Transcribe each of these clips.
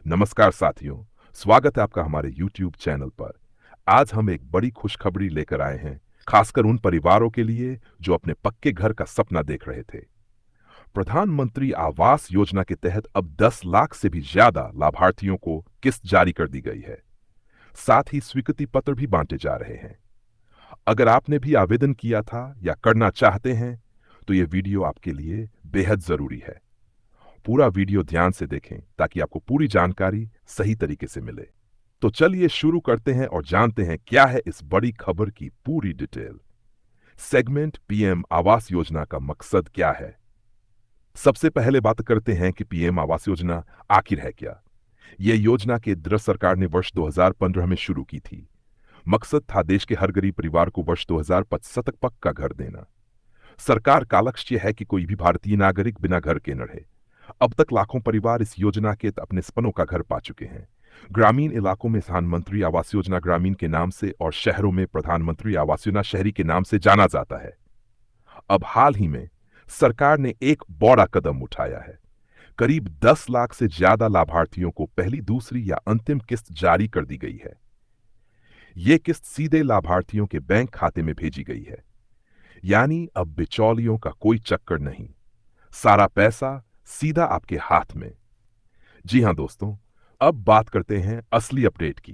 नमस्कार साथियों, स्वागत है आपका हमारे YouTube चैनल पर। आज हम एक बड़ी खुशखबरी लेकर आए हैं, खासकर उन परिवारों के लिए जो अपने पक्के घर का सपना देख रहे थे। प्रधानमंत्री आवास योजना के तहत अब 10 लाख से भी ज्यादा लाभार्थियों को किस्त जारी कर दी गई है। साथ ही स्वीकृति पत्र भी बांटे जा रहे हैं। अगर आपने भी आवेदन किया था या करना चाहते हैं, तो ये वीडियो आपके लिए बेहद जरूरी है। पूरा वीडियो ध्यान से देखें ताकि आपको पूरी जानकारी सही तरीके से मिले। तो चलिए शुरू करते हैं और जानते हैं क्या है इस बड़ी खबर की पूरी detail. Segment PM Awas Yojana का मकसद क्या है? सबसे पहले बात करते हैं कि पीएम आवास योजना आखिर है क्या। यह योजना केंद्र सरकार ने वर्ष 2015 में शुरू की थी। मकसद था देश के हर गरीब परिवार को वर्ष 2025 तक पक्का घर देना। सरकार का लक्ष्य है कि कोई भी भारतीय नागरिक बिना घर के न रहे। अब तक लाखों परिवार इस योजना के अपने सपनों का घर पा चुके हैं। ग्रामीण इलाकों में प्रधानमंत्री आवास योजना ग्रामीण के नाम से और शहरों में प्रधानमंत्री आवास योजना शहरी के नाम से जाना जाता है। अब हाल ही में सरकार ने एक बड़ा कदम उठाया है। करीब 10 लाख से ज्यादा लाभार्थियों को पहली, दूसरी या अंतिम किस्त जारी कर दी गई है। यह किस्त सीधे लाभार्थियों के बैंक खाते में भेजी गई है। यानी अब बिचौलियों का कोई चक्कर नहीं, सारा पैसा सीधा आपके हाथ में। जी हां दोस्तों, अब बात करते हैं असली अपडेट की।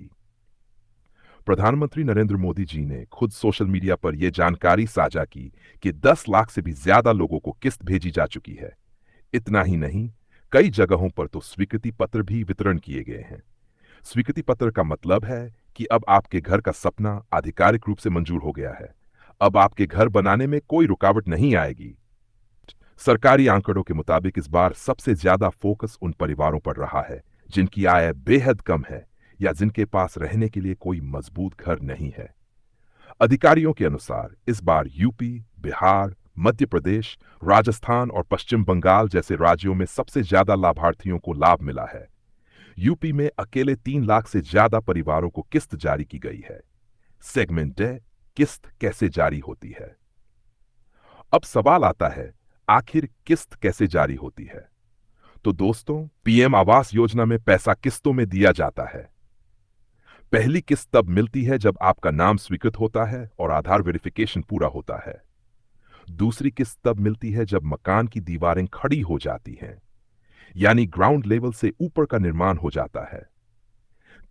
प्रधानमंत्री नरेंद्र मोदी जी ने खुद सोशल मीडिया पर यह जानकारी साझा की कि 10 लाख से भी ज्यादा लोगों को किस्त भेजी जा चुकी है। इतना ही नहीं, कई जगहों पर तो स्वीकृति पत्र भी वितरण किए गए हैं। स्वीकृति पत्र का मतलब है कि अब आपके घर का सपना आधिकारिक रूप से मंजूर हो गया है। अब आपके घर बनाने में कोई रुकावट नहीं आएगी। सरकारी आंकड़ों के मुताबिक इस बार सबसे ज्यादा फोकस उन परिवारों पर रहा है जिनकी आय बेहद कम है या जिनके पास रहने के लिए कोई मजबूत घर नहीं है। अधिकारियों के अनुसार इस बार यूपी, बिहार, मध्य प्रदेश, राजस्थान और पश्चिम बंगाल जैसे राज्यों में सबसे ज्यादा लाभार्थियों को लाभ मिला है। यूपी में अकेले 3 लाख से ज्यादा परिवारों को किस्त जारी की गई है। सेगमेंट है, किस्त कैसे जारी होती है? अब सवाल आता है, आखिर किस्त कैसे जारी होती है? तो दोस्तों, पीएम आवास योजना में पैसा किस्तों में दिया जाता है। पहली किस्त तब मिलती है जब आपका नाम स्वीकृत होता है और आधार वेरिफिकेशन पूरा होता है। दूसरी किस्त तब मिलती है जब मकान की दीवारें खड़ी हो जाती हैं, यानी ग्राउंड लेवल से ऊपर का निर्माण हो जाता है।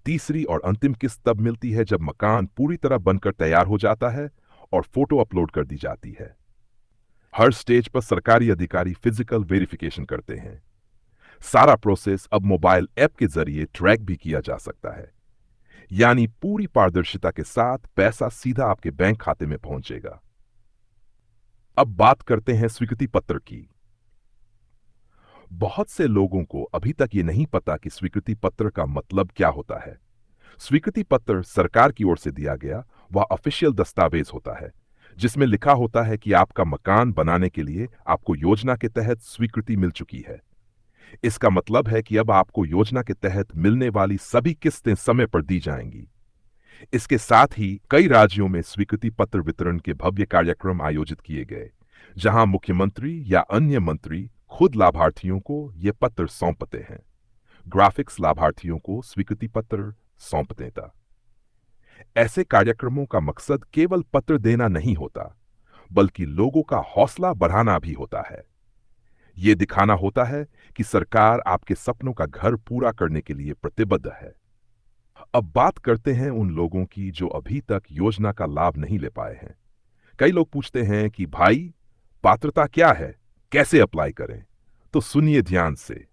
तीसरी और अंतिम किस्त तब मिलती है जब मकान पूरी तरह बनकर तैयार हो जाता है और फोटो अपलोड कर दी जाती है। हर स्टेज पर सरकारी अधिकारी फिजिकल वेरिफिकेशन करते हैं। सारा प्रोसेस अब मोबाइल ऐप के जरिए ट्रैक भी किया जा सकता है, यानी पूरी पारदर्शिता के साथ पैसा सीधा आपके बैंक खाते में पहुंचेगा। अब बात करते हैं स्वीकृति पत्र की। बहुत से लोगों को अभी तक ये नहीं पता कि स्वीकृति पत्र का मतलब क्या होता है। स्वीकृति पत्र सरकार की ओर से दिया गया वह ऑफिशियल दस्तावेज होता है जिसमें लिखा होता है कि आपका मकान बनाने के लिए आपको योजना के तहत स्वीकृति मिल चुकी है। इसका मतलब है कि अब आपको योजना के तहत मिलने वाली सभी किस्तें समय पर दी जाएंगी। इसके साथ ही कई राज्यों में स्वीकृति पत्र वितरण के भव्य कार्यक्रम आयोजित किए गए, जहां मुख्यमंत्री या अन्य मंत्री खुद लाभार्थियों को ये पत्र सौंपते हैं। ग्राफिक्स लाभार्थियों को स्वीकृति पत्र सौंपते था। ऐसे कार्यक्रमों का मकसद केवल पत्र देना नहीं होता, बल्कि लोगों का हौसला बढ़ाना भी होता है। यह दिखाना होता है कि सरकार आपके सपनों का घर पूरा करने के लिए प्रतिबद्ध है। अब बात करते हैं उन लोगों की जो अभी तक योजना का लाभ नहीं ले पाए हैं। कई लोग पूछते हैं कि भाई, पात्रता क्या है, कैसे अप्लाई करें? तो सुनिए ध्यान से।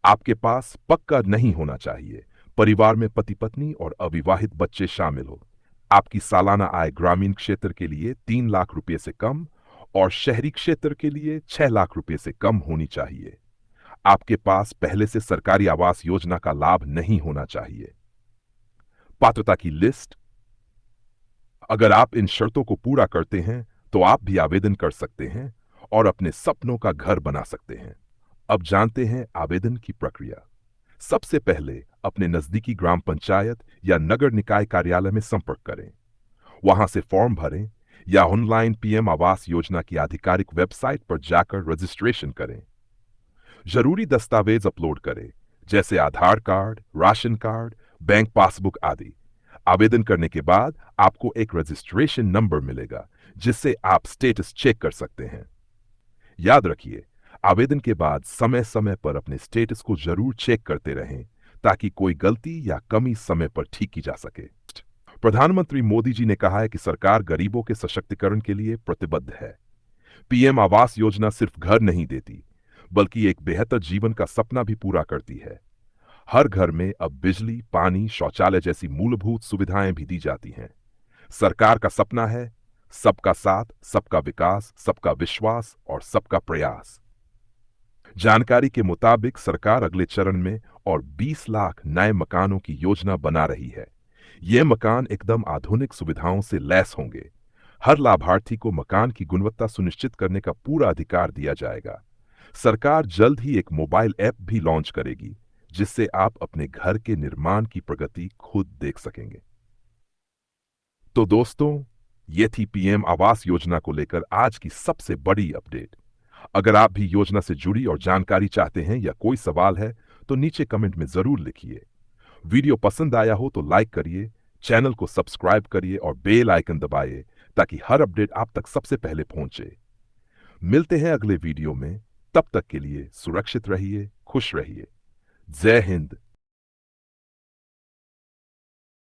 आपके पास पक्का नहीं होना चाहिए, परिवार में पति पत्नी और अविवाहित बच्चे शामिल हो। आपकी सालाना आय ग्रामीण क्षेत्र के लिए 3 लाख रुपए से कम और शहरी क्षेत्र के लिए 6 लाख रुपए से कम होनी चाहिए। आपके पास पहले से सरकारी आवास योजना का लाभ नहीं होना चाहिए। पात्रता की लिस्ट। अगर आप इन शर्तों को पूरा करते हैं तो आप भी आवेदन कर सकते हैं और अपने सपनों का घर बना सकते हैं। अब जानते हैं आवेदन की प्रक्रिया। सबसे पहले अपने नजदीकी ग्राम पंचायत या नगर निकाय कार्यालय में संपर्क करें। वहां से फॉर्म भरें या ऑनलाइन पीएम आवास योजना की आधिकारिक वेबसाइट पर जाकर रजिस्ट्रेशन करें। जरूरी दस्तावेज अपलोड करें, जैसे Aadhaar card, ration card, bank passbook आदि। आवेदन करने के बाद आपको एक रजिस्ट्रेशन नंबर मिलेगा, जिससे आप स्टेटस चेक कर सकते हैं। याद रखिए, आवेदन के बाद समय समय पर अपने स्टेटस को जरूर चेक करते रहें, ताकि कोई गलती या कमी समय पर ठीक की जा सके। प्रधानमंत्री मोदी जी ने कहा है कि सरकार गरीबों के सशक्तिकरण के लिए प्रतिबद्ध है। पीएम आवास योजना सिर्फ घर नहीं देती, बल्कि एक बेहतर जीवन का सपना भी पूरा करती है। हर घर में अब बिजली, पानी, शौचालय जैसी मूलभूत सुविधाएं भी दी जाती हैं। सरकार का सपना है सबका साथ, सबका विकास, सबका विश्वास और सबका प्रयास। जानकारी के मुताबिक सरकार अगले चरण में और 20 लाख नए मकानों की योजना बना रही है। ये मकान एकदम आधुनिक सुविधाओं से लैस होंगे। हर लाभार्थी को मकान की गुणवत्ता सुनिश्चित करने का पूरा अधिकार दिया जाएगा। सरकार जल्द ही एक मोबाइल ऐप भी लॉन्च करेगी, जिससे आप अपने घर के निर्माण की प्रगति खुद देख सकेंगे। तो दोस्तों, ये थी पीएम आवास योजना को लेकर आज की सबसे बड़ी अपडेट। अगर आप भी योजना से जुड़ी और जानकारी चाहते हैं या कोई सवाल है, तो नीचे कमेंट में जरूर लिखिए। वीडियो पसंद आया हो तो लाइक करिए, चैनल को सब्सक्राइब करिए और बेल आइकन दबाइए, ताकि हर अपडेट आप तक सबसे पहले पहुंचे। मिलते हैं अगले वीडियो में। तब तक के लिए सुरक्षित रहिए, खुश रहिए। जय हिंद,